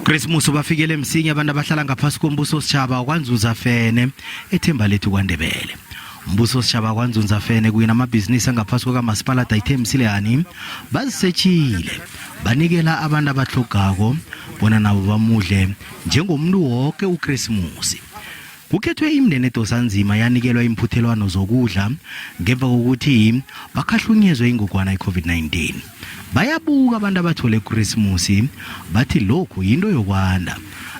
Christmas bafikele msinya abantu abahlala ngaphasi kombuso sitshaba kwaNzunza Fene ethemba lethu kwaNdebele. Umbuso sitshaba kwaNzunza Fene kuyina amabhizinisi angaphasi kwaMasipala Msilehani bazisetshile banikela abantu abahlogako bona nabo bamudle njengomuntu wonke uChristmas. Kukhethwe imndeni edosanzima yanikelwa imphuthelwano zokudla ngemva kokuthi bakhahlunyezwe ingogwana iCovid-19. Bayabuka abantu abathole uChristmas bathi lokho into yokwanda.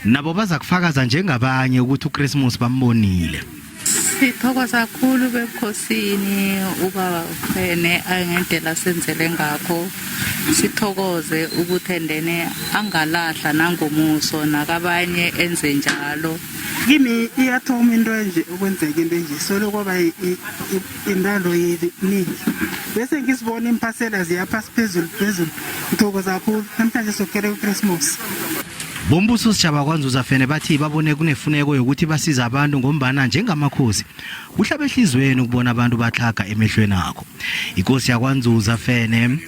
Nabo baza kufakaza njengabanye ukuthi uChristmas bambonile. Sithokoza kakhulu bekhosini ubaba Fene angendlela senzele ngakho. Sithokoze ukuthi endene angalahla nangomuso nakabanye enze njalo. Kimi iyathoma into nje ukwenzeka into nje solo kwaba indalo yini bese ngisibona impasela ziyaphasi phezulu ngithokoza kakhulu namhlanje sokere uChristmas. Bombuso sitshaba kwaNzunza Fene bathi babone kunefuneko yokuthi basiza abantu ngombana njengamakhosi kuhlabe ehlizweni ukubona abantu bahlaga emehlweni akho. Inkosi yakwaNzunza Fene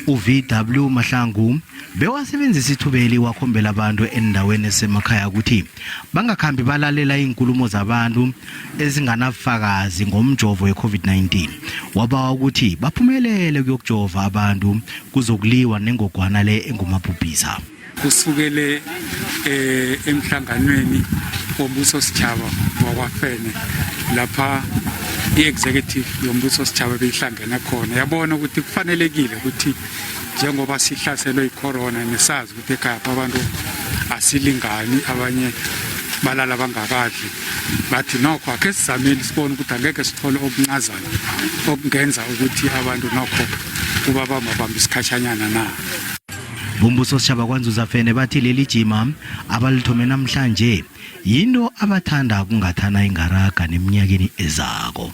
uVW Mahlangu bewasebenzisa ithubeli wakhombela abantu endaweni esemakhaya ukuthi bangakhambi balalela inkulumo zabantu ezinganafakazi ngomjovo weCovid-19. Wabawa ukuthi baphumelele ukuyokujova abantu kuzokuliwa nengogwana le engumabhubhisa. Kusukele emhlanganweni wombuso sitshaba wakwaFene lapha iexecutive yombuso sitshaba beyihlangena khona yabona ukuthi kufanelekile ukuthi njengoba sihlaselwe icorona nesazi ukuthi ekhaya abantu asilingani abanye balala bangakadli bathi nokho ake sizameni sibone ukuthi angeke sithole okuncazana okungenza ukuthi abantu nokho kuba bamabamba isikhashanyana na. Bombuso sitshaba kwaNzunza Fene bathi leli jima abalithome namhlanje yinto abathanda kungathana ingaraga neminyakeni ezako.